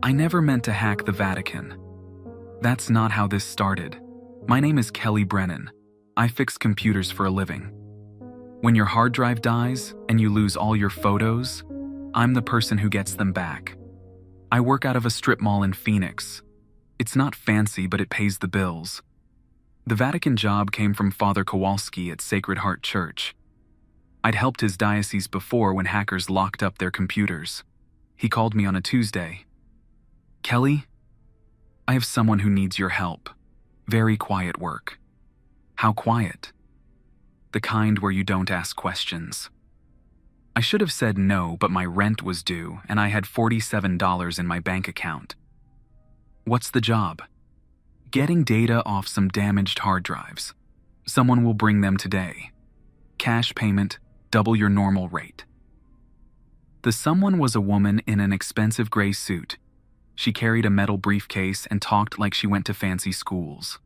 I never meant to hack the Vatican. That's not how this started. My name is Kelly Brennan. I fix computers for a living. When your hard drive dies and you lose all your photos, I'm the person who gets them back. I work out of a strip mall in Phoenix. It's not fancy, but it pays the bills. The Vatican job came from Father Kowalski at Sacred Heart Church. I'd helped his diocese before when hackers locked up their computers. He called me on a Tuesday. "Kelly, I have someone who needs your help. Very quiet work." "How quiet?" "The kind where you don't ask questions." I should have said no, but my rent was due and I had $47 in my bank account. "What's the job?" "Getting data off some damaged hard drives. Someone will bring them today. Cash payment, double your normal rate." The someone was a woman in an expensive gray suit. She carried a metal briefcase and talked like she went to fancy schools.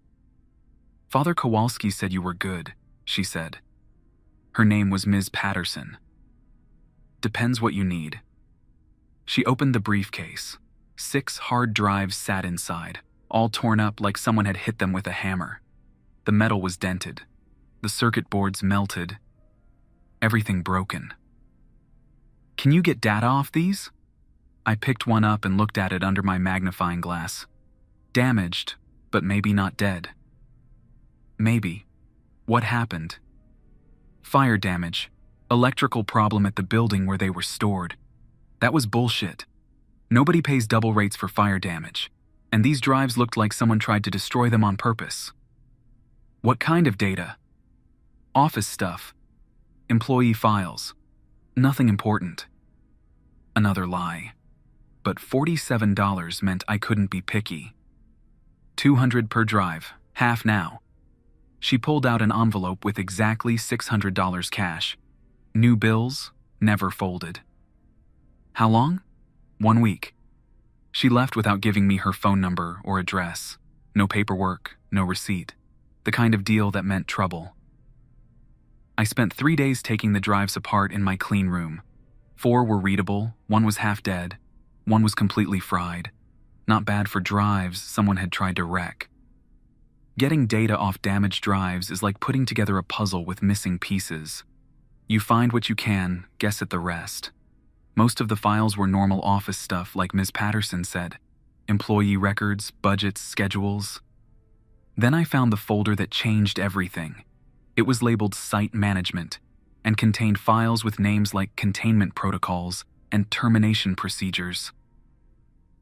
"Father Kowalski said you were good," she said. Her name was Ms. Patterson. "Depends what you need." She opened the briefcase. 6 hard drives sat inside, all torn up like someone had hit them with a hammer. The metal was dented. The circuit boards melted. Everything broken. "Can you get data off these?" I picked one up and looked at it under my magnifying glass. Damaged, but maybe not dead. "Maybe." "What happened?" "Fire damage. Electrical problem at the building where they were stored." That was bullshit. Nobody pays double rates for fire damage, and these drives looked like someone tried to destroy them on purpose. "What kind of data?" "Office stuff. Employee files. Nothing important." Another lie. But $47 meant I couldn't be picky. $200 per drive, half now. She pulled out an envelope with exactly $600 cash. New bills, never folded. "How long?" "1 week." She left without giving me her phone number or address. No paperwork, no receipt. The kind of deal that meant trouble. I spent 3 days taking the drives apart in my clean room. 4 were readable, 1 was half dead, 1 was completely fried. Not bad for drives someone had tried to wreck. Getting data off damaged drives is like putting together a puzzle with missing pieces. You find what you can, guess at the rest. Most of the files were normal office stuff like Ms. Patterson said. Employee records, budgets, schedules. Then I found the folder that changed everything. It was labeled Site Management and contained files with names like containment protocols and termination procedures.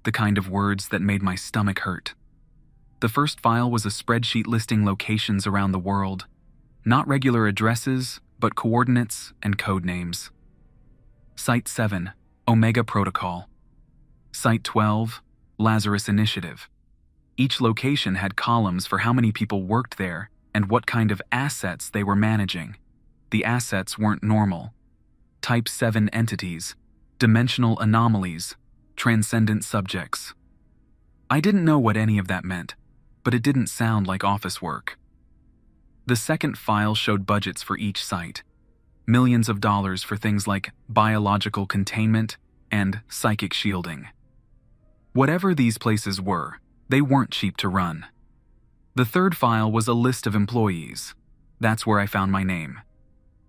The kind of words that made my stomach hurt. The first file was a spreadsheet listing locations around the world. Not regular addresses, but coordinates and code names. Site 7, Omega Protocol. Site 12, Lazarus Initiative. Each location had columns for how many people worked there and what kind of assets they were managing. The assets weren't normal. Type 7 entities, dimensional anomalies, transcendent subjects. I didn't know what any of that meant, but it didn't sound like office work. The second file showed budgets for each site. Millions of dollars for things like biological containment and psychic shielding. Whatever these places were, they weren't cheap to run. The third file was a list of employees. That's where I found my name.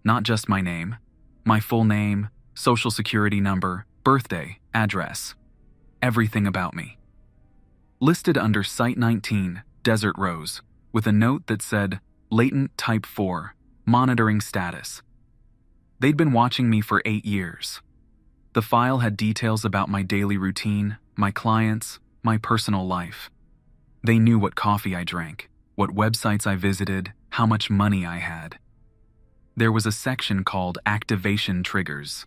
Not just my name, my full name, social security number, birthday, address. Everything about me. Listed under Site 19, Desert Rose, with a note that said, Latent Type 4, Monitoring Status. They'd been watching me for 8 years. The file had details about my daily routine, my clients, my personal life. They knew what coffee I drank, what websites I visited, how much money I had. There was a section called Activation Triggers,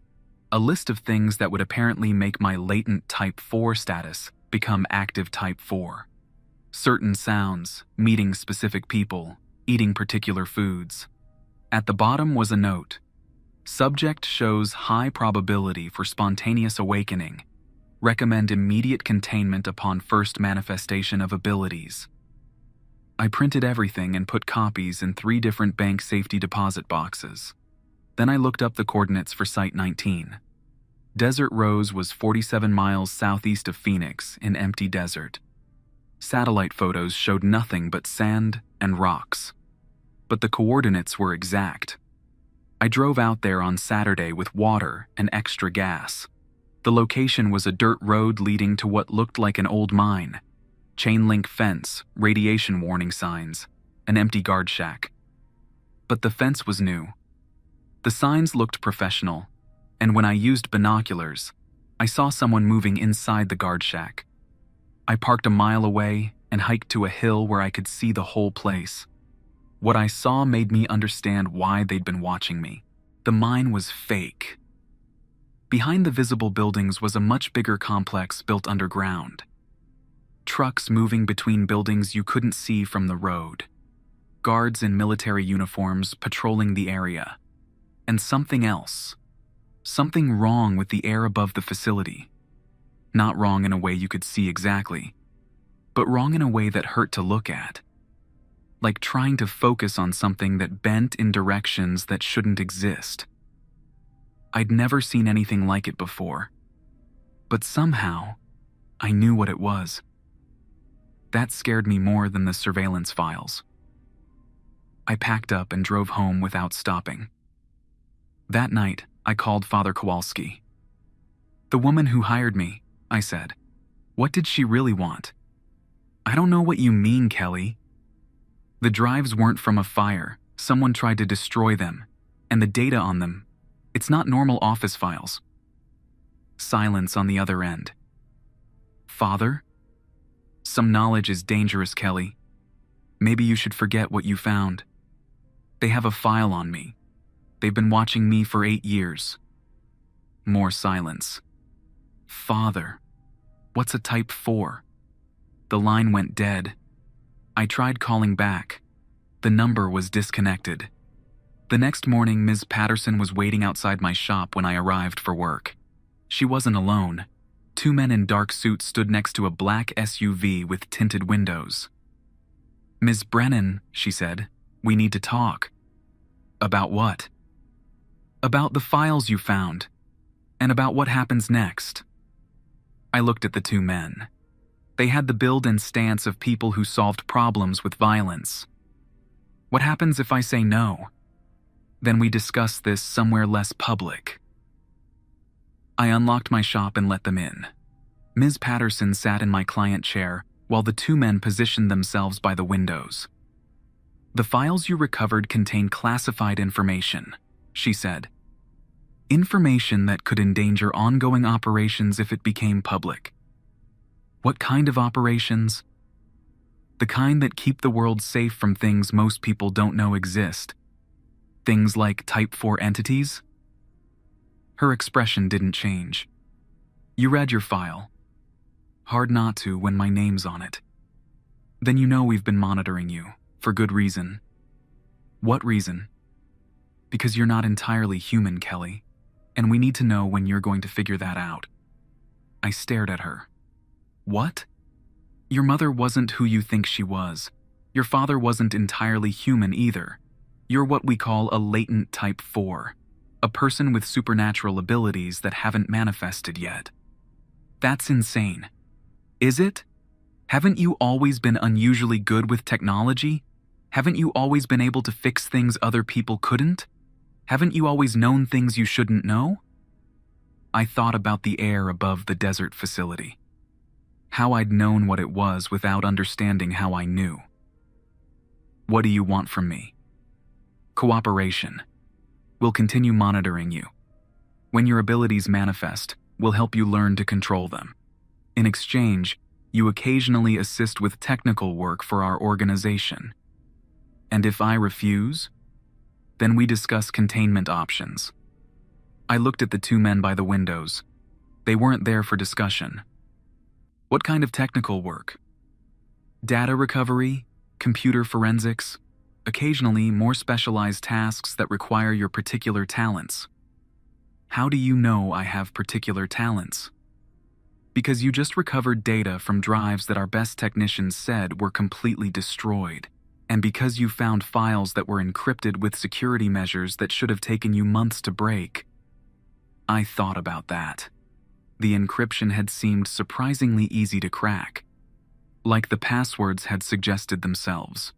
a list of things that would apparently make my latent Type 4 status become active Type 4. Certain sounds, meeting specific people, eating particular foods. At the bottom was a note. Subject shows high probability for spontaneous awakening. Recommend immediate containment upon first manifestation of abilities. I printed everything and put copies in 3 different bank safety deposit boxes. Then I looked up the coordinates for Site 19. Desert Rose was 47 miles southeast of Phoenix in empty desert. Satellite photos showed nothing but sand and rocks. But the coordinates were exact. I drove out there on Saturday with water and extra gas. The location was a dirt road leading to what looked like an old mine. Chain link fence, radiation warning signs, an empty guard shack. But the fence was new. The signs looked professional, and when I used binoculars, I saw someone moving inside the guard shack. I parked a mile away and hiked to a hill where I could see the whole place. What I saw made me understand why they'd been watching me. The mine was fake. Behind the visible buildings was a much bigger complex built underground. Trucks moving between buildings you couldn't see from the road. Guards in military uniforms patrolling the area. And something else. Something wrong with the air above the facility. Not wrong in a way you could see exactly, but wrong in a way that hurt to look at. Like trying to focus on something that bent in directions that shouldn't exist. I'd never seen anything like it before, but somehow, I knew what it was. That scared me more than the surveillance files. I packed up and drove home without stopping. That night, I called Father Kowalski. "The woman who hired me," I said. "What did she really want?" "I don't know what you mean, Kelly." "The drives weren't from a fire. Someone tried to destroy them. And the data on them, it's not normal office files." Silence on the other end. "Father? Some knowledge is dangerous, Kelly. Maybe you should forget what you found. They have a file on me. They've been watching me for 8 years. More silence. "Father, what's a type 4? The line went dead. I tried calling back. The number was disconnected. The next morning, Ms. Patterson was waiting outside my shop when I arrived for work. She wasn't alone. 2 men in dark suits stood next to a black SUV with tinted windows. "Ms. Brennan," she said, "we need to talk." "About what?" "About the files you found, and about what happens next." I looked at the 2 men. They had the build and stance of people who solved problems with violence. "What happens if I say no?" "Then we discuss this somewhere less public." I unlocked my shop and let them in. Ms. Patterson sat in my client chair while the 2 men positioned themselves by the windows. "The files you recovered contain classified information," she said. "Information that could endanger ongoing operations if it became public." "What kind of operations?" "The kind that keep the world safe from things most people don't know exist. Things like Type 4 entities?" Her expression didn't change. "You read your file." "Hard not to when my name's on it." "Then you know we've been monitoring you, for good reason." "What reason?" "Because you're not entirely human, Kelly, and we need to know when you're going to figure that out." I stared at her. "What?" "Your mother wasn't who you think she was. Your father wasn't entirely human either. You're what we call a latent Type 4, a person with supernatural abilities that haven't manifested yet." "That's insane." "Is it? Haven't you always been unusually good with technology? Haven't you always been able to fix things other people couldn't? Haven't you always known things you shouldn't know?" I thought about the air above the desert facility. How I'd known what it was without understanding how I knew. "What do you want from me?" "Cooperation. We'll continue monitoring you. When your abilities manifest, we'll help you learn to control them. In exchange, you occasionally assist with technical work for our organization. And if I refuse, then we discuss containment options." I looked at the 2 men by the windows. They weren't there for discussion. "What kind of technical work?" "Data recovery, computer forensics, occasionally more specialized tasks that require your particular talents." "How do you know I have particular talents?" "Because you just recovered data from drives that our best technicians said were completely destroyed, and because you found files that were encrypted with security measures that should have taken you months to break." I thought about that. The encryption had seemed surprisingly easy to crack, like the passwords had suggested themselves.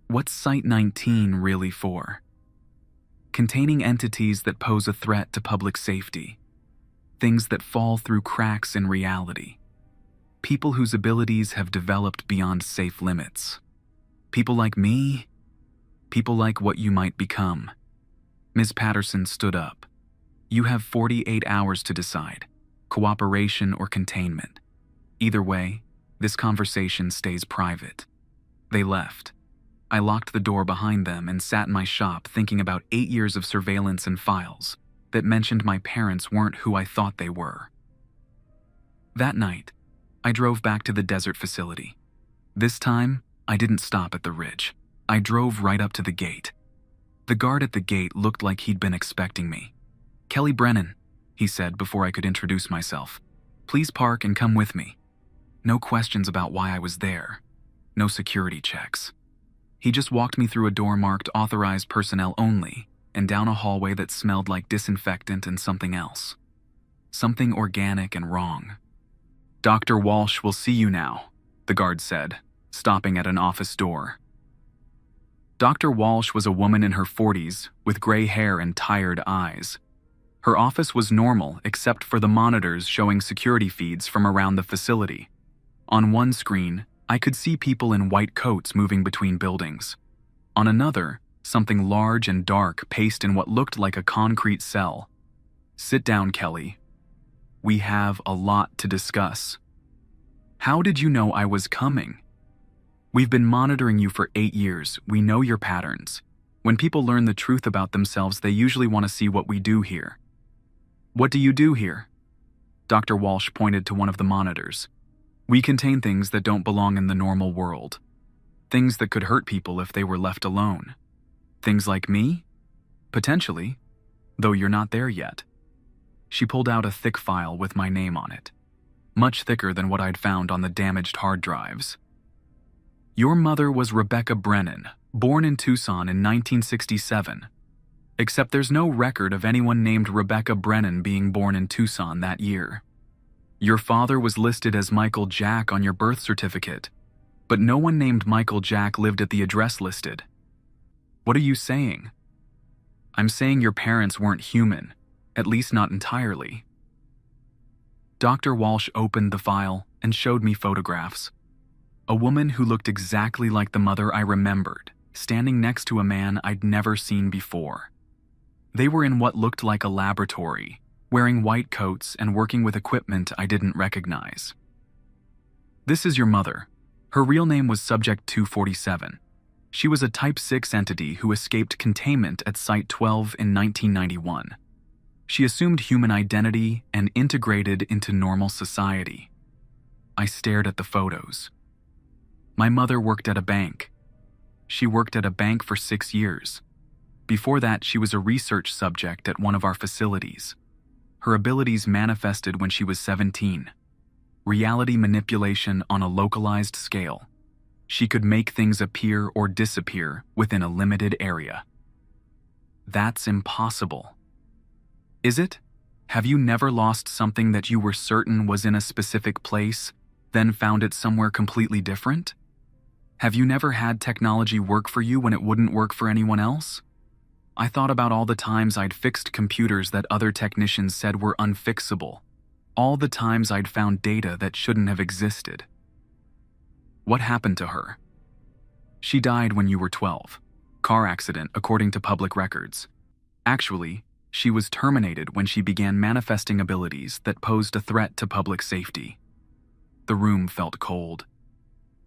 What's Site 19 really for? Containing entities that pose a threat to public safety, things that fall through cracks in reality, people whose abilities have developed beyond safe limits. People like me, people like what you might become. Ms. Patterson stood up. You have 48 hours to decide, cooperation or containment. Either way, this conversation stays private. They left. I locked the door behind them and sat in my shop thinking about 8 years of surveillance and files that mentioned my parents weren't who I thought they were. That night, I drove back to the desert facility. This time, I didn't stop at the ridge. I drove right up to the gate. The guard at the gate looked like he'd been expecting me. "Kelly Brennan," he said before I could introduce myself. "Please park and come with me." No questions about why I was there. No security checks. He just walked me through a door marked "Authorized Personnel Only" and down a hallway that smelled like disinfectant and something else. Something organic and wrong. "Dr. Walsh will see you now," the guard said, stopping at an office door. Dr. Walsh was a woman in her 40s with gray hair and tired eyes. Her office was normal except for the monitors showing security feeds from around the facility. On one screen, I could see people in white coats moving between buildings. On another, something large and dark paced in what looked like a concrete cell. "Sit down, Kelly. We have a lot to discuss." "How did you know I was coming?" "We've been monitoring you for 8 years. We know your patterns. When people learn the truth about themselves, they usually want to see what we do here." "What do you do here?" Dr. Walsh pointed to one of the monitors. "We contain things that don't belong in the normal world. Things that could hurt people if they were left alone. Things like me? Potentially, though you're not there yet." She pulled out a thick file with my name on it, much thicker than what I'd found on the damaged hard drives. "Your mother was Rebecca Brennan, born in Tucson in 1967. Except there's no record of anyone named Rebecca Brennan being born in Tucson that year. Your father was listed as Michael Jack on your birth certificate, but no one named Michael Jack lived at the address listed." "What are you saying?" "I'm saying your parents weren't human, at least not entirely." Dr. Walsh opened the file and showed me photographs. A woman who looked exactly like the mother I remembered, standing next to a man I'd never seen before. They were in what looked like a laboratory, wearing white coats and working with equipment I didn't recognize. "This is your mother. Her real name was Subject 247. She was a Type 6 entity who escaped containment at Site 12 in 1991. She assumed human identity and integrated into normal society." I stared at the photos. My mother worked at a bank. She worked at a bank for 6 years. Before that, she was a research subject at one of our facilities. Her abilities manifested when she was 17. Reality manipulation on a localized scale. She could make things appear or disappear within a limited area. That's impossible. Is it? Have you never lost something that you were certain was in a specific place, then found it somewhere completely different? Have you never had technology work for you when it wouldn't work for anyone else? I thought about all the times I'd fixed computers that other technicians said were unfixable. All the times I'd found data that shouldn't have existed. What happened to her? She died when you were 12. Car accident, according to public records. Actually, she was terminated when she began manifesting abilities that posed a threat to public safety. The room felt cold.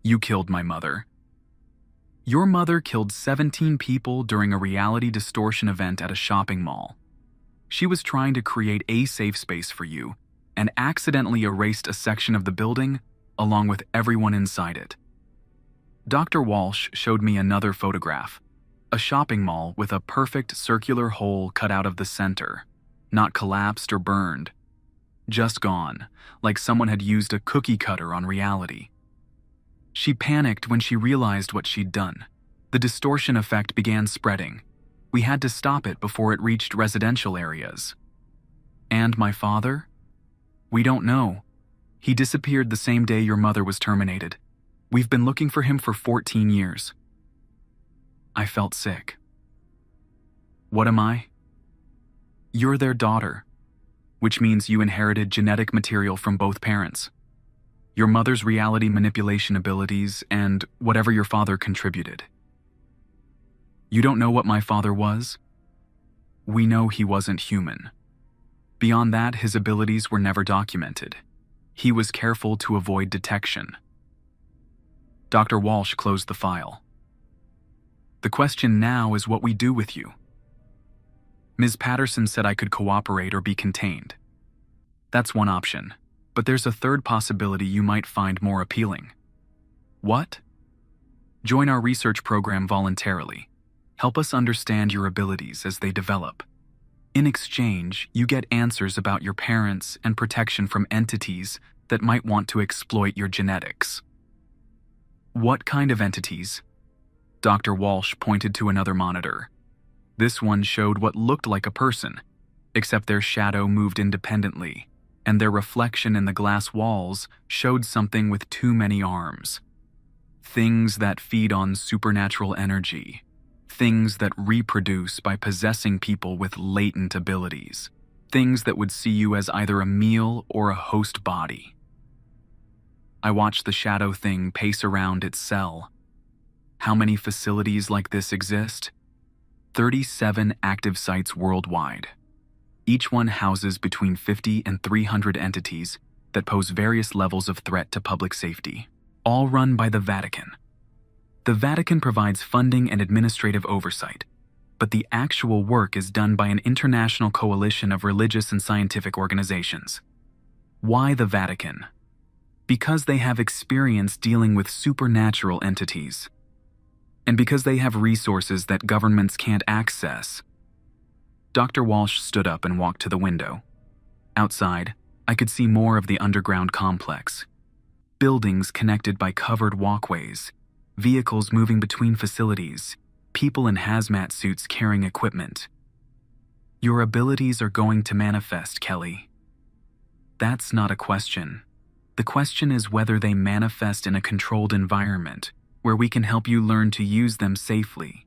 You killed my mother. Your mother killed 17 people during a reality distortion event at a shopping mall. She was trying to create a safe space for you and accidentally erased a section of the building along with everyone inside it. Dr. Walsh showed me another photograph, a shopping mall with a perfect circular hole cut out of the center, not collapsed or burned, just gone, like someone had used a cookie cutter on reality. She panicked when she realized what she'd done. The distortion effect began spreading. We had to stop it before it reached residential areas. And my father? We don't know. He disappeared the same day your mother was terminated. We've been looking for him for 14 years. I felt sick. What am I? You're their daughter, which means you inherited genetic material from both parents. Your mother's reality manipulation abilities and whatever your father contributed. You don't know what my father was? We know he wasn't human. Beyond that, his abilities were never documented. He was careful to avoid detection. Dr. Walsh closed the file. The question now is what we do with you. Ms. Patterson said I could cooperate or be contained. That's one option, but there's a third possibility you might find more appealing. What? Join our research program voluntarily. Help us understand your abilities as they develop. In exchange, you get answers about your parents and protection from entities that might want to exploit your genetics. What kind of entities? Dr. Walsh pointed to another monitor. This one showed what looked like a person, except their shadow moved independently, and their reflection in the glass walls showed something with too many arms. Things that feed on supernatural energy. Things that reproduce by possessing people with latent abilities. Things that would see you as either a meal or a host body. I watched the shadow thing pace around its cell. How many facilities like this exist? 37 active sites worldwide. Each one houses between 50 and 300 entities that pose various levels of threat to public safety, all run by the Vatican. The Vatican provides funding and administrative oversight, but the actual work is done by an international coalition of religious and scientific organizations. Why the Vatican? Because they have experience dealing with supernatural entities, and because they have resources that governments can't access. Dr. Walsh stood up and walked to the window. Outside, I could see more of the underground complex. Buildings connected by covered walkways, vehicles moving between facilities, people in hazmat suits carrying equipment. Your abilities are going to manifest, Kelly. That's not a question. The question is whether they manifest in a controlled environment where we can help you learn to use them safely,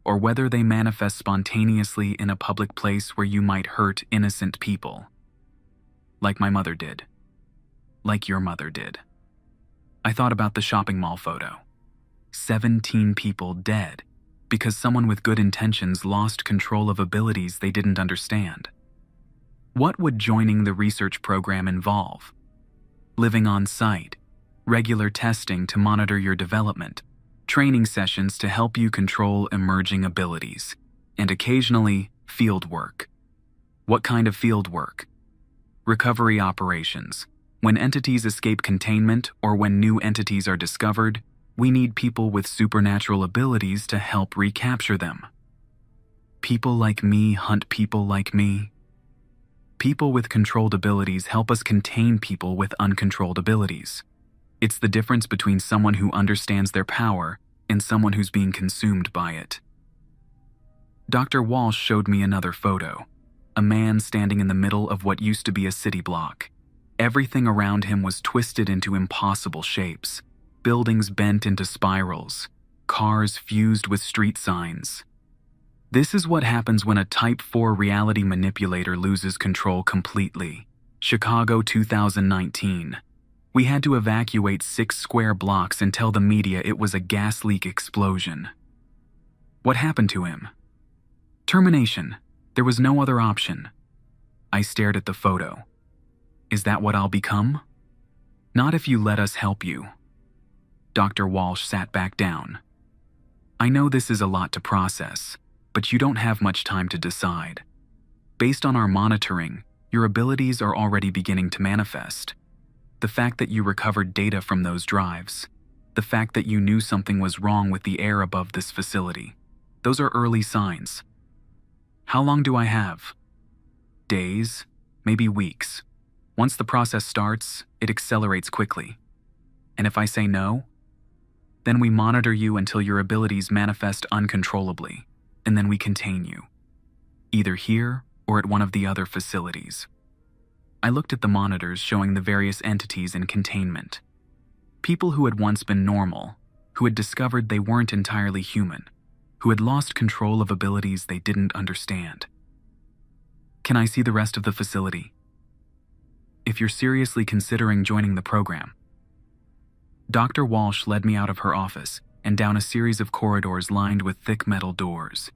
or whether they manifest spontaneously in a public place where you might hurt innocent people. Like my mother did. Like your mother did. I thought about the shopping mall photo. 17 people dead because someone with good intentions lost control of abilities they didn't understand. What would joining the research program involve? Living on site, regular testing to monitor your development, training sessions to help you control emerging abilities, and occasionally field work. What kind of field work? Recovery operations. When entities escape containment or when new entities are discovered, we need people with supernatural abilities to help recapture them. People like me hunt people like me. People with controlled abilities help us contain people with uncontrolled abilities. It's the difference between someone who understands their power and someone who's being consumed by it. Dr. Walsh showed me another photo. A man standing in the middle of what used to be a city block. Everything around him was twisted into impossible shapes. Buildings bent into spirals, cars fused with street signs. This is what happens when a Type 4 reality manipulator loses control completely. Chicago 2019. We had to evacuate 6 square blocks and tell the media it was a gas leak explosion. What happened to him? Termination. There was no other option. I stared at the photo. Is that what I'll become? Not if you let us help you. Dr. Walsh sat back down. I know this is a lot to process, but you don't have much time to decide. Based on our monitoring, your abilities are already beginning to manifest. The fact that you recovered data from those drives, the fact that you knew something was wrong with the air above this facility, those are early signs. How long do I have? Days, maybe weeks. Once the process starts, it accelerates quickly. And if I say no, then we monitor you until your abilities manifest uncontrollably, and then we contain you, either here or at one of the other facilities. I looked at the monitors showing the various entities in containment. People who had once been normal, who had discovered they weren't entirely human, who had lost control of abilities they didn't understand. Can I see the rest of the facility? If you're seriously considering joining the program. Dr. Walsh led me out of her office and down a series of corridors lined with thick metal doors.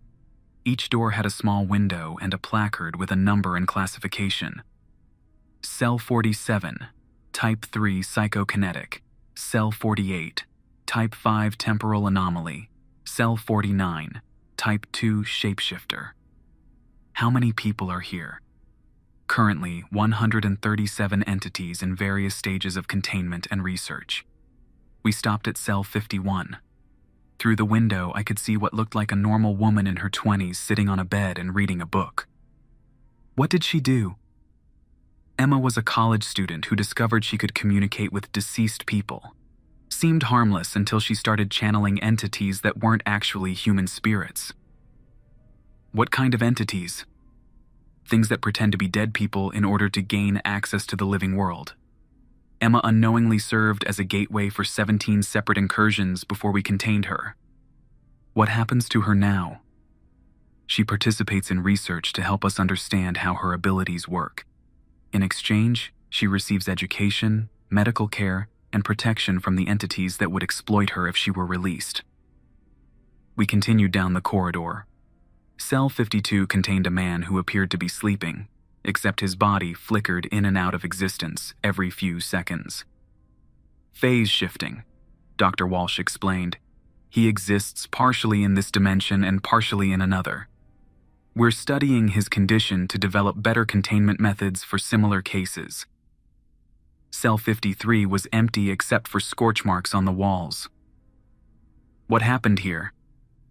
Each door had a small window and a placard with a number and classification. Cell 47, Type 3 Psychokinetic. Cell 48, Type 5 Temporal Anomaly. Cell 49, Type 2 Shapeshifter. How many people are here? Currently, 137 entities in various stages of containment and research. We stopped at Cell 51. Through the window, I could see what looked like a normal woman in her 20s sitting on a bed and reading a book. What did she do? Emma was a college student who discovered she could communicate with deceased people. Seemed harmless until she started channeling entities that weren't actually human spirits. What kind of entities? Things that pretend to be dead people in order to gain access to the living world. Emma unknowingly served as a gateway for 17 separate incursions before we contained her. What happens to her now? She participates in research to help us understand how her abilities work. In exchange, she receives education, medical care, and protection from the entities that would exploit her if she were released. We continued down the corridor. Cell 52 contained a man who appeared to be sleeping, except his body flickered in and out of existence every few seconds. Phase shifting, Dr. Walsh explained. He exists partially in this dimension and partially in another. We're studying his condition to develop better containment methods for similar cases. Cell 53 was empty except for scorch marks on the walls. What happened here?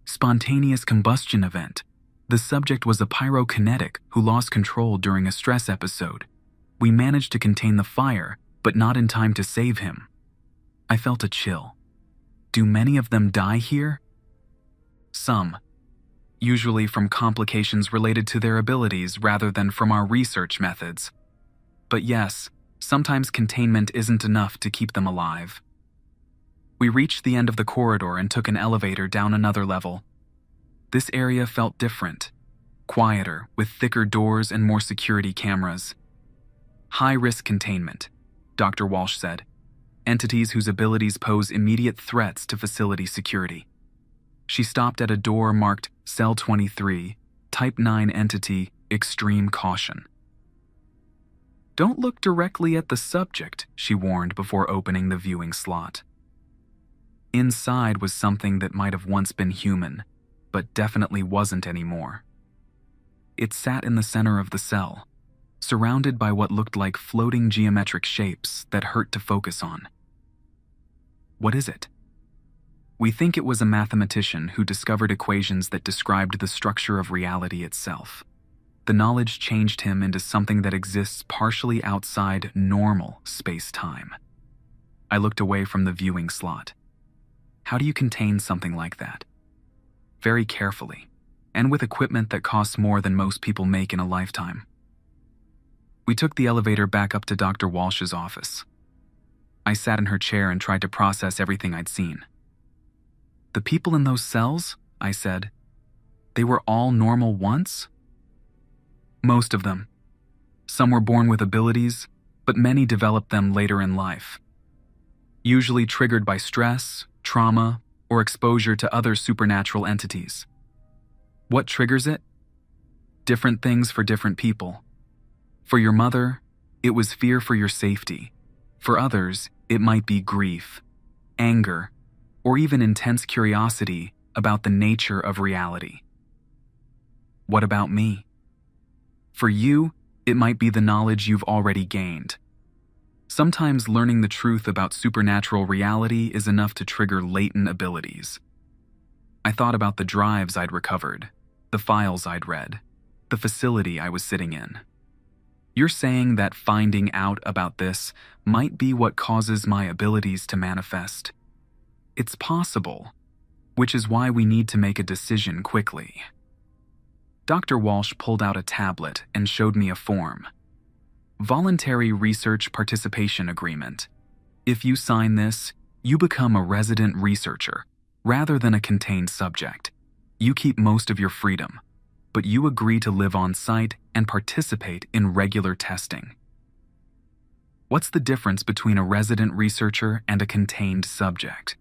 Spontaneous combustion event. The subject was a pyrokinetic who lost control during a stress episode. We managed to contain the fire, but not in time to save him. I felt a chill. Do many of them die here? Some. Usually from complications related to their abilities rather than from our research methods. But yes, sometimes containment isn't enough to keep them alive. We reached the end of the corridor and took an elevator down another level. This area felt different, quieter, with thicker doors and more security cameras. High-risk containment, Dr. Walsh said. Entities whose abilities pose immediate threats to facility security. She stopped at a door marked Cell 23, Type 9 Entity, Extreme Caution. Don't look directly at the subject, she warned before opening the viewing slot. Inside was something that might have once been human, but definitely wasn't anymore. It sat in the center of the cell, surrounded by what looked like floating geometric shapes that hurt to focus on. What is it? We think it was a mathematician who discovered equations that described the structure of reality itself. The knowledge changed him into something that exists partially outside normal space-time. I looked away from the viewing slot. How do you contain something like that? Very carefully, and with equipment that costs more than most people make in a lifetime. We took the elevator back up to Dr. Walsh's office. I sat in her chair and tried to process everything I'd seen. The people in those cells, I said, they were all normal once? Most of them. Some were born with abilities, but many developed them later in life. Usually triggered by stress, trauma, or exposure to other supernatural entities. What triggers it? Different things for different people. For your mother, it was fear for your safety. For others, it might be grief, anger, or even intense curiosity about the nature of reality. What about me? For you, it might be the knowledge you've already gained. Sometimes learning the truth about supernatural reality is enough to trigger latent abilities. I thought about the drives I'd recovered, the files I'd read, the facility I was sitting in. You're saying that finding out about this might be what causes my abilities to manifest. It's possible, which is why we need to make a decision quickly. Dr. Walsh pulled out a tablet and showed me a form. Voluntary Research Participation Agreement. If you sign this, you become a resident researcher, rather than a contained subject. You keep most of your freedom, but you agree to live on site and participate in regular testing. What's the difference between a resident researcher and a contained subject?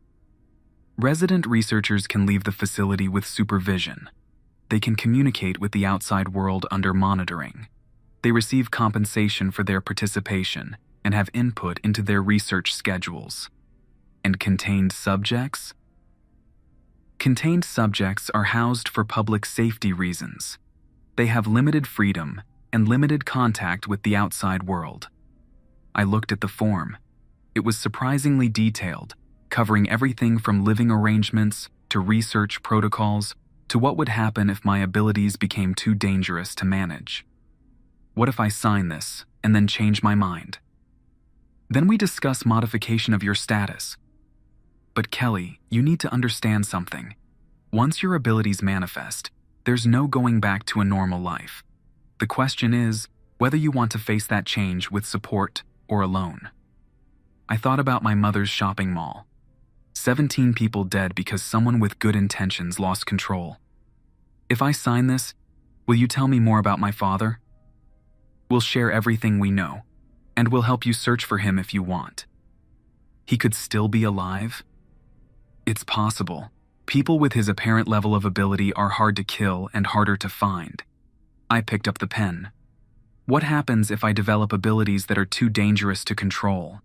Resident researchers can leave the facility with supervision. They can communicate with the outside world under monitoring. They receive compensation for their participation and have input into their research schedules. And contained subjects? Contained subjects are housed for public safety reasons. They have limited freedom and limited contact with the outside world. I looked at the form. It was surprisingly detailed, covering everything from living arrangements to research protocols to what would happen if my abilities became too dangerous to manage. What if I sign this and then change my mind? Then we discuss modification of your status. But Kelly, you need to understand something. Once your abilities manifest, there's no going back to a normal life. The question is whether you want to face that change with support or alone. I thought about my mother's shopping mall. 17 people dead because someone with good intentions lost control. If I sign this, will you tell me more about my father? We'll share everything we know, and we'll help you search for him if you want. He could still be alive? It's possible. People with his apparent level of ability are hard to kill and harder to find. I picked up the pen. What happens if I develop abilities that are too dangerous to control?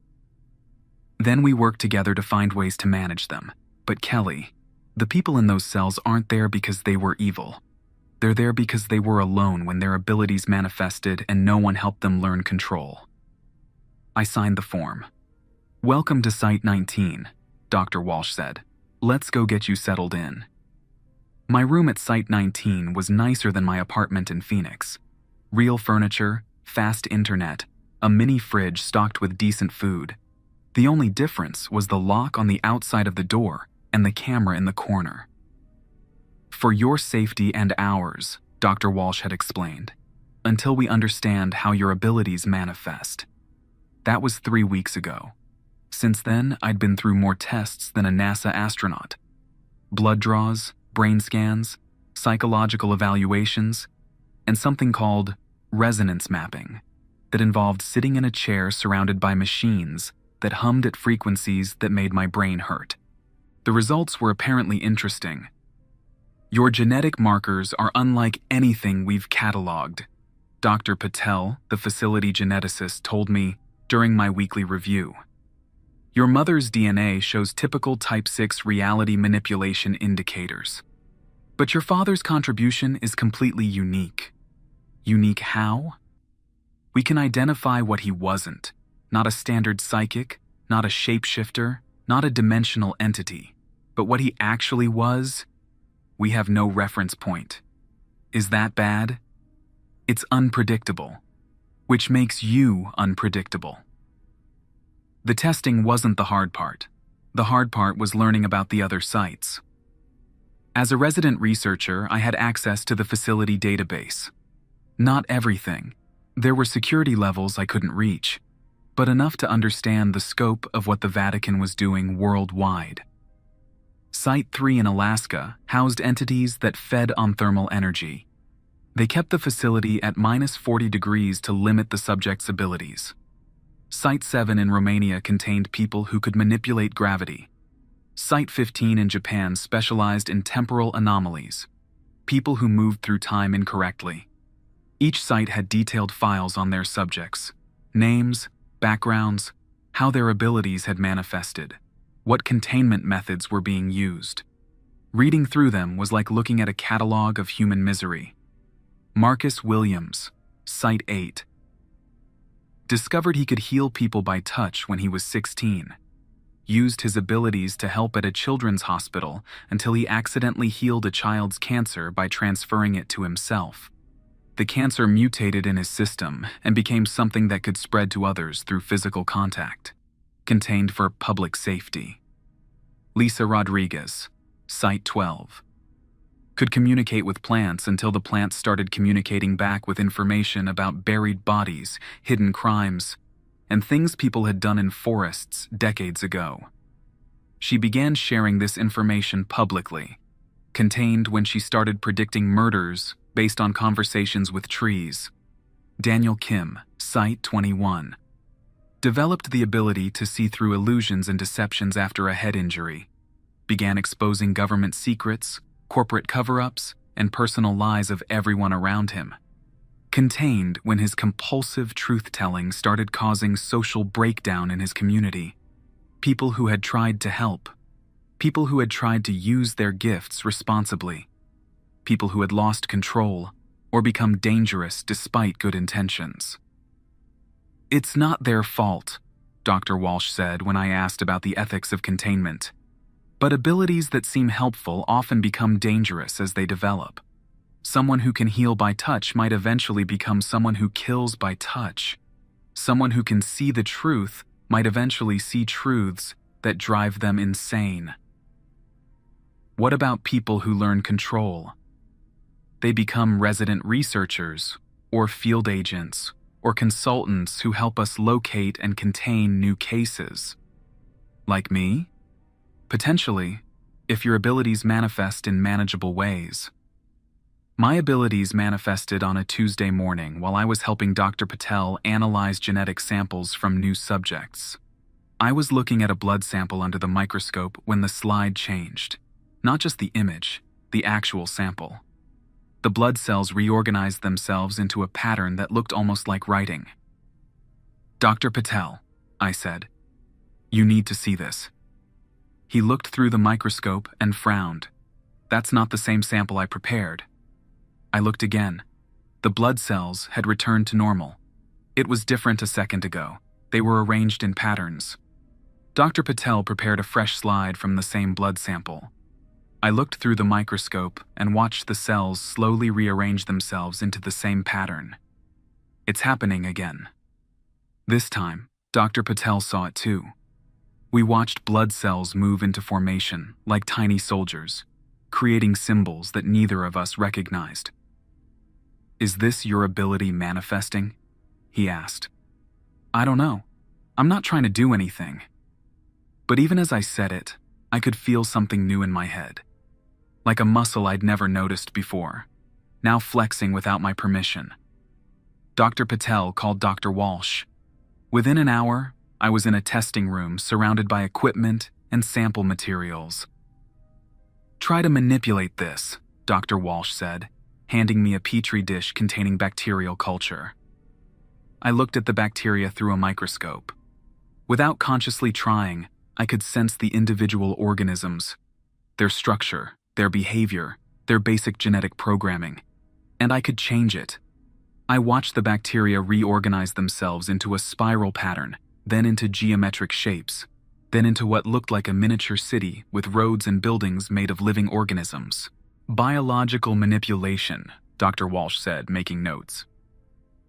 Then we work together to find ways to manage them. But Kelly, the people in those cells aren't there because they were evil. They're there because they were alone when their abilities manifested and no one helped them learn control. I signed the form. "Welcome to Site 19, Dr. Walsh said. "Let's go get you settled in." My room at Site 19 was nicer than my apartment in Phoenix. Real furniture, fast internet, a mini fridge stocked with decent food. The only difference was the lock on the outside of the door and the camera in the corner. "For your safety and ours," Dr. Walsh had explained, "until we understand how your abilities manifest." That was 3 weeks ago. Since then, I'd been through more tests than a NASA astronaut. Blood draws, brain scans, psychological evaluations, and something called resonance mapping that involved sitting in a chair surrounded by machines that hummed at frequencies that made my brain hurt. The results were apparently interesting. "Your genetic markers are unlike anything we've cataloged," Dr. Patel, the facility geneticist, told me during my weekly review. "Your mother's DNA shows typical Type 6 reality manipulation indicators. But your father's contribution is completely unique." Unique how? We can identify what he wasn't. Not a standard psychic, not a shapeshifter, not a dimensional entity. But what he actually was, we have no reference point. Is that bad? It's unpredictable, which makes you unpredictable. The testing wasn't the hard part. The hard part was learning about the other sites. As a resident researcher, I had access to the facility database. Not everything. There were security levels I couldn't reach, but enough to understand the scope of what the Vatican was doing worldwide. Site 3 in Alaska housed entities that fed on thermal energy. They kept the facility at -40 degrees to limit the subject's abilities. Site 7 in Romania contained people who could manipulate gravity. Site 15 in Japan specialized in temporal anomalies, people who moved through time incorrectly. Each site had detailed files on their subjects, names, backgrounds, how their abilities had manifested, what containment methods were being used. Reading through them was like looking at a catalog of human misery. Marcus Williams, Site 8. Discovered he could heal people by touch when he was 16. Used his abilities to help at a children's hospital until he accidentally healed a child's cancer by transferring it to himself. The cancer mutated in his system and became something that could spread to others through physical contact. Contained for public safety. Lisa Rodriguez, Site 12. could communicate with plants until the plants started communicating back with information about buried bodies, hidden crimes, and things people had done in forests decades ago. She began sharing this information publicly, contained when she started predicting murders based on conversations with trees. Daniel Kim, Site 21, developed the ability to see through illusions and deceptions after a head injury, began exposing government secrets, corporate cover-ups, and personal lies of everyone around him. Contained when his compulsive truth-telling started causing social breakdown in his community. People who had tried to help. People who had tried to use their gifts responsibly. People who had lost control or become dangerous despite good intentions. "It's not their fault," Dr. Walsh said when I asked about the ethics of containment. "But abilities that seem helpful often become dangerous as they develop. Someone who can heal by touch might eventually become someone who kills by touch. Someone who can see the truth might eventually see truths that drive them insane." What about people who learn control? They become resident researchers, or field agents, or consultants who help us locate and contain new cases. Like me? Potentially, if your abilities manifest in manageable ways. My abilities manifested on a Tuesday morning while I was helping Dr. Patel analyze genetic samples from new subjects. I was looking at a blood sample under the microscope when the slide changed. Not just the image, the actual sample. The blood cells reorganized themselves into a pattern that looked almost like writing. "Dr. Patel," I said, "you need to see this." He looked through the microscope and frowned. "That's not the same sample I prepared." I looked again. The blood cells had returned to normal. It was different a second ago. They were arranged in patterns. Dr. Patel prepared a fresh slide from the same blood sample. I looked through the microscope and watched the cells slowly rearrange themselves into the same pattern. It's happening again. This time, Dr. Patel saw it too. We watched blood cells move into formation like tiny soldiers, creating symbols that neither of us recognized. "Is this your ability manifesting?" he asked. "I don't know. I'm not trying to do anything." But even as I said it, I could feel something new in my head. Like a muscle I'd never noticed before, now flexing without my permission. Dr. Patel called Dr. Walsh. Within an hour, I was in a testing room surrounded by equipment and sample materials. "Try to manipulate this," Dr. Walsh said, handing me a petri dish containing bacterial culture. I looked at the bacteria through a microscope. Without consciously trying, I could sense the individual organisms, their structure, their behavior, their basic genetic programming, and I could change it. I watched the bacteria reorganize themselves into a spiral pattern, then into geometric shapes, then into what looked like a miniature city with roads and buildings made of living organisms. "Biological manipulation," Dr. Walsh said, making notes.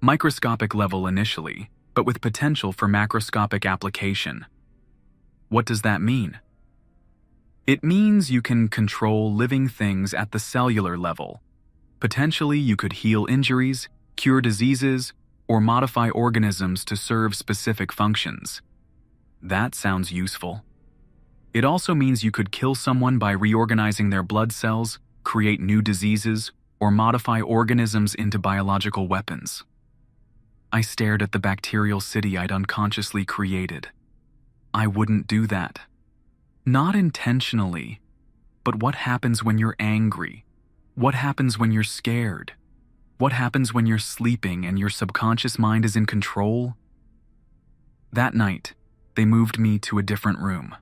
"Microscopic level initially, but with potential for macroscopic application." "What does that mean?" "It means you can control living things at the cellular level. Potentially, you could heal injuries, cure diseases, or modify organisms to serve specific functions." That sounds useful. "It also means you could kill someone by reorganizing their blood cells, create new diseases, or modify organisms into biological weapons." I stared at the bacterial city I'd unconsciously created. I wouldn't do that. Not intentionally, but what happens when you're angry? What happens when you're scared? What happens when you're sleeping and your subconscious mind is in control? That night, they moved me to a different room.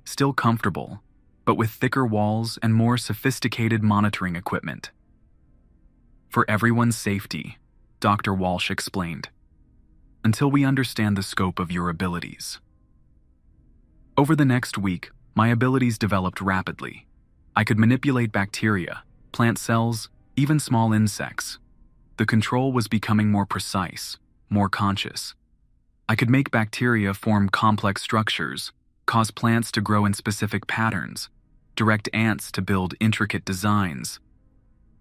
Still comfortable, but with thicker walls and more sophisticated monitoring equipment. "For everyone's safety," Dr. Walsh explained, "until we understand the scope of your abilities." Over the next week, my abilities developed rapidly. I could manipulate bacteria, plant cells, even small insects. The control was becoming more precise, more conscious. I could make bacteria form complex structures, cause plants to grow in specific patterns, direct ants to build intricate designs.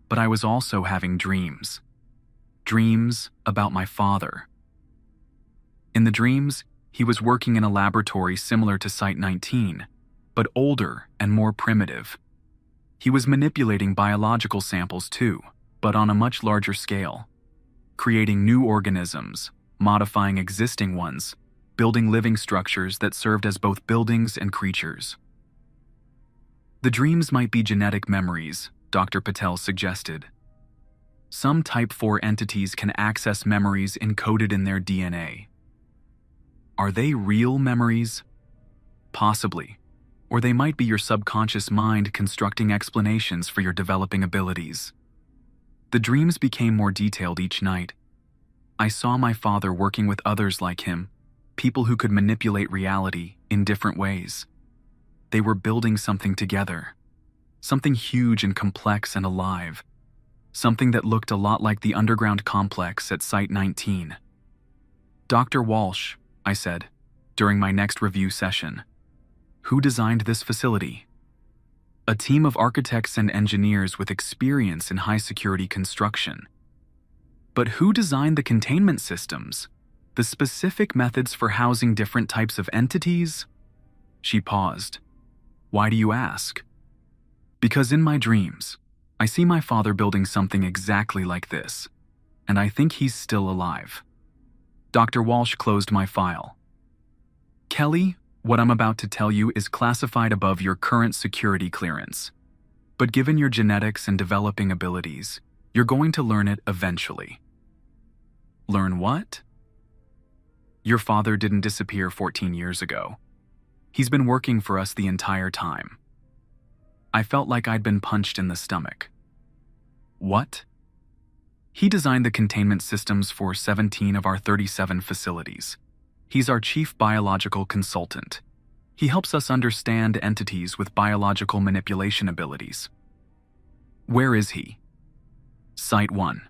But I was also having dreams. Dreams about my father. In the dreams, he was working in a laboratory similar to Site 19, but older and more primitive. He was manipulating biological samples too, but on a much larger scale, creating new organisms, modifying existing ones, building living structures that served as both buildings and creatures. The dreams might be genetic memories, Dr. Patel suggested. Some Type 4 entities can access memories encoded in their DNA. Are they real memories? Possibly. Or they might be your subconscious mind constructing explanations for your developing abilities. The dreams became more detailed each night. I saw my father working with others like him, people who could manipulate reality in different ways. They were building something together, something huge and complex and alive, something that looked a lot like the underground complex at Site 19. Dr. Walsh, I said, during my next review session, who designed this facility? A team of architects and engineers with experience in high-security construction. But who designed the containment systems? The specific methods for housing different types of entities? She paused. Why do you ask? Because in my dreams, I see my father building something exactly like this, and I think he's still alive. Dr. Walsh closed my file. Kelly, what I'm about to tell you is classified above your current security clearance. But given your genetics and developing abilities, you're going to learn it eventually. Learn what? Your father didn't disappear 14 years ago. He's been working for us the entire time. I felt like I'd been punched in the stomach. What? He designed the containment systems for 17 of our 37 facilities. He's our chief biological consultant. He helps us understand entities with biological manipulation abilities. Where is he? Site 1,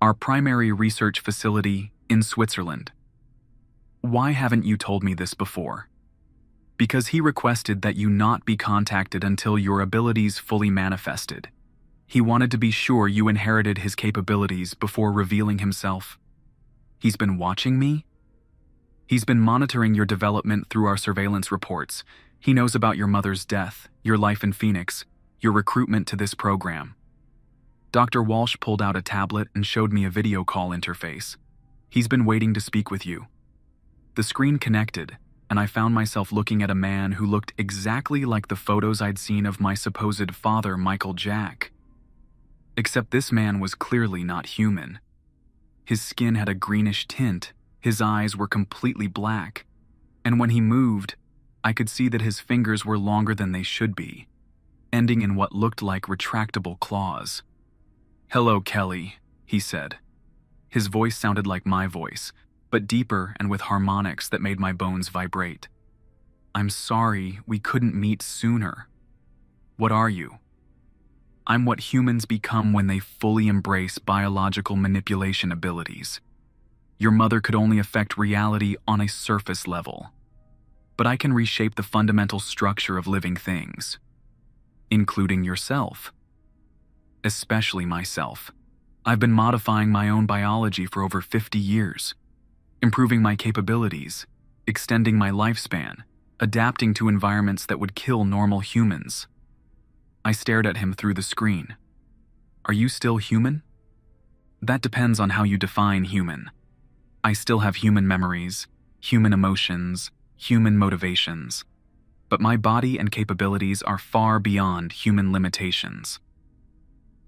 our primary research facility in Switzerland. Why haven't you told me this before? Because he requested that you not be contacted until your abilities fully manifested. He wanted to be sure you inherited his capabilities before revealing himself. He's been watching me? He's been monitoring your development through our surveillance reports. He knows about your mother's death, your life in Phoenix, your recruitment to this program. Dr. Walsh pulled out a tablet and showed me a video call interface. He's been waiting to speak with you. The screen connected, and I found myself looking at a man who looked exactly like the photos I'd seen of my supposed father, Michael Jack. Except this man was clearly not human. His skin had a greenish tint, his eyes were completely black, and when he moved, I could see that his fingers were longer than they should be, ending in what looked like retractable claws. "Hello, Kelly," he said. His voice sounded like my voice, but deeper and with harmonics that made my bones vibrate. "I'm sorry we couldn't meet sooner. What are you?" "I'm what humans become when they fully embrace biological manipulation abilities. Your mother could only affect reality on a surface level. But I can reshape the fundamental structure of living things, including yourself. Especially myself. I've been modifying my own biology for over 50 years, improving my capabilities, extending my lifespan, adapting to environments that would kill normal humans." I stared at him through the screen. "Are you still human?" "That depends on how you define human. I still have human memories, human emotions, human motivations. But my body and capabilities are far beyond human limitations."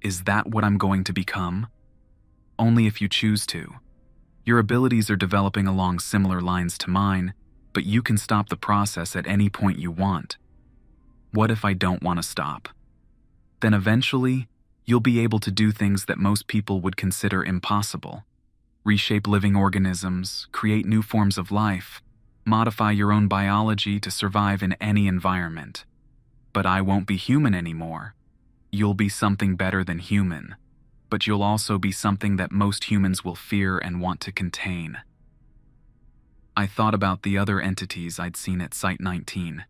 "Is that what I'm going to become?" "Only if you choose to. Your abilities are developing along similar lines to mine, but you can stop the process at any point you want." "What if I don't want to stop?" "Then eventually, you'll be able to do things that most people would consider impossible. Reshape living organisms, create new forms of life, modify your own biology to survive in any environment. But I won't be human anymore. You'll be something better than human, but you'll also be something that most humans will fear and want to contain." I thought about the other entities I'd seen at Site 19.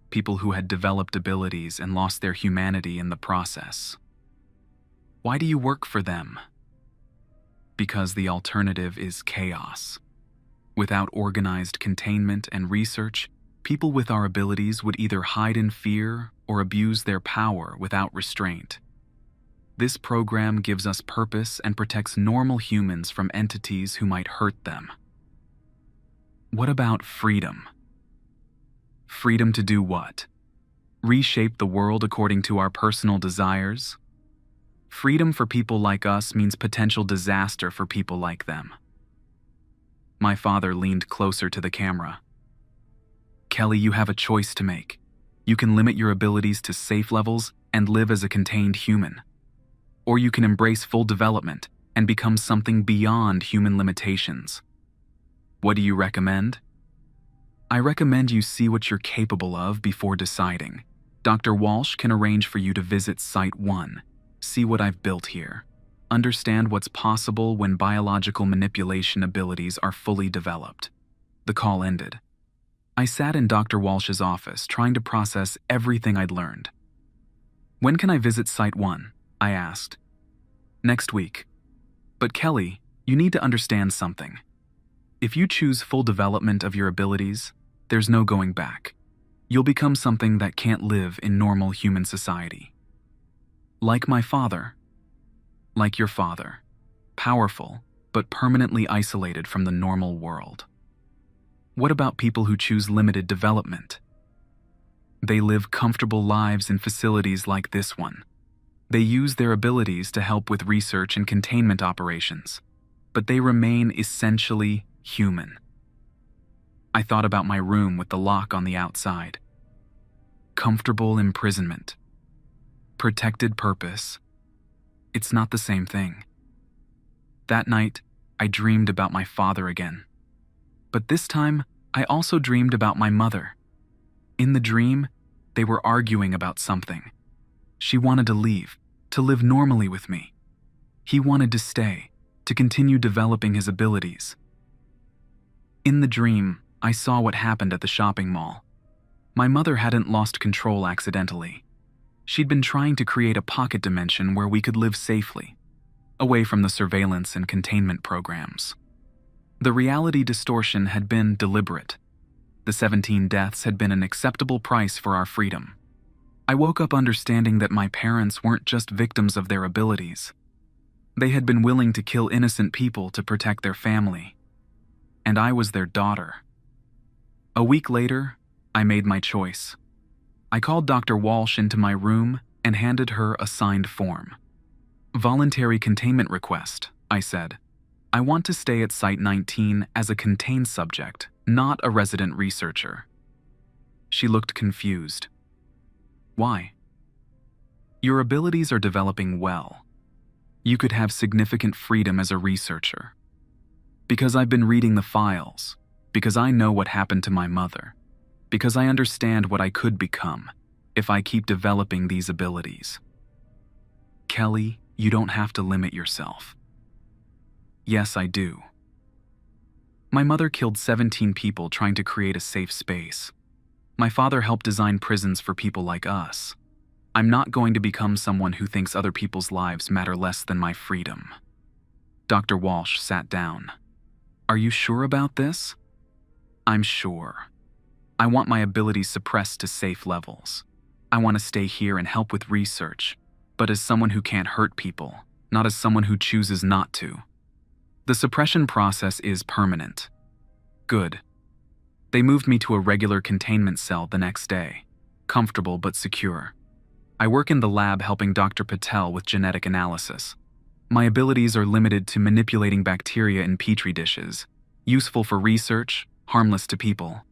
people who had developed abilities and lost their humanity in the process. Why do you work for them? Because the alternative is chaos. Without organized containment and research, people with our abilities would either hide in fear or abuse their power without restraint. This program gives us purpose and protects normal humans from entities who might hurt them. What about freedom? Freedom to do what? Reshape the world according to our personal desires? Freedom for people like us means potential disaster for people like them. My father leaned closer to the camera. Kelly, you have a choice to make. You can limit your abilities to safe levels and live as a contained human. Or you can embrace full development and become something beyond human limitations. What do you recommend? I recommend you see what you're capable of before deciding. Dr. Walsh can arrange for you to visit Site 1. See what I've built here. Understand what's possible when biological manipulation abilities are fully developed. The call ended. I sat in Dr. Walsh's office trying to process everything I'd learned. When can I visit Site 1? I asked. Next week. But Kelly, you need to understand something. If you choose full development of your abilities, there's no going back. You'll become something that can't live in normal human society. Like my father. Like your father. Powerful, but permanently isolated from the normal world. What about people who choose limited development? They live comfortable lives in facilities like this one. They use their abilities to help with research and containment operations, but they remain essentially human. I thought about my room with the lock on the outside. Comfortable imprisonment. Protected purpose. It's not the same thing. That night, I dreamed about my father again. But this time, I also dreamed about my mother. In the dream, they were arguing about something. She wanted to leave, to live normally with me. He wanted to stay, to continue developing his abilities. In the dream, I saw what happened at the shopping mall. My mother hadn't lost control accidentally. She'd been trying to create a pocket dimension where we could live safely, away from the surveillance and containment programs. The reality distortion had been deliberate. The 17 deaths had been an acceptable price for our freedom. I woke up understanding that my parents weren't just victims of their abilities. They had been willing to kill innocent people to protect their family. And I was their daughter. A week later, I made my choice. I called Dr. Walsh into my room and handed her a signed form. Voluntary containment request, I said. I want to stay at Site 19 as a contained subject, not a resident researcher. She looked confused. Why? Your abilities are developing well. You could have significant freedom as a researcher. Because I've been reading the files, because I know what happened to my mother, because I understand what I could become if I keep developing these abilities. Kelly, you don't have to limit yourself. Yes, I do. My mother killed 17 people trying to create a safe space. My father helped design prisons for people like us. I'm not going to become someone who thinks other people's lives matter less than my freedom. Dr. Walsh sat down. Are you sure about this? I'm sure. I want my abilities suppressed to safe levels. I want to stay here and help with research, but as someone who can't hurt people, not as someone who chooses not to. The suppression process is permanent. Good. They moved me to a regular containment cell the next day, comfortable but secure. I work in the lab helping Dr. Patel with genetic analysis. My abilities are limited to manipulating bacteria in petri dishes, useful for research, harmless to people.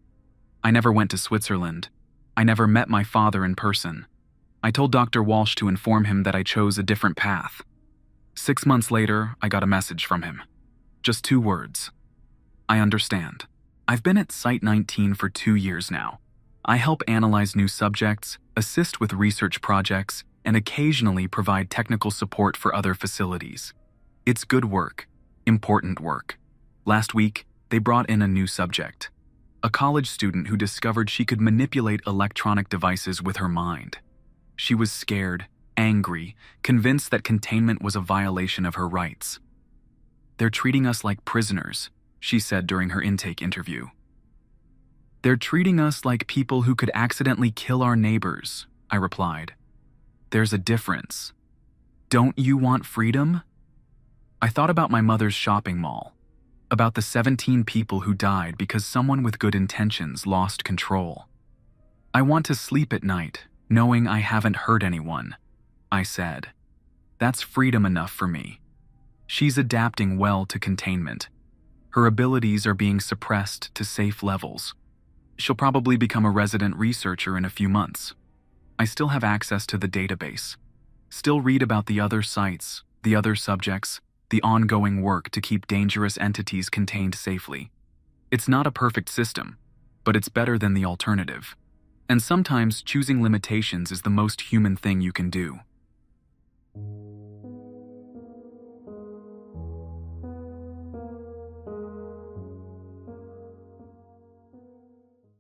I never went to Switzerland. I never met my father in person. I told Dr. Walsh to inform him that I chose a different path. 6 months later, I got a message from him. Just 2 words. I understand. I've been at Site 19 for 2 years now. I help analyze new subjects, assist with research projects, and occasionally provide technical support for other facilities. It's good work, important work. Last week, they brought in a new subject. a college student who discovered she could manipulate electronic devices with her mind. She was scared, angry, convinced that containment was a violation of her rights. "They're treating us like prisoners," she said during her intake interview. "They're treating us like people who could accidentally kill our neighbors," I replied. "There's a difference. Don't you want freedom?" I thought about my mother's shopping mall, about the 17 people who died because someone with good intentions lost control. "I want to sleep at night, knowing I haven't hurt anyone," I said. "That's freedom enough for me." She's adapting well to containment. Her abilities are being suppressed to safe levels. She'll probably become a resident researcher in a few months. I still have access to the database. Still read about the other sites, the other subjects, the ongoing work to keep dangerous entities contained safely. It's not a perfect system, but it's better than the alternative. And sometimes choosing limitations is the most human thing you can do.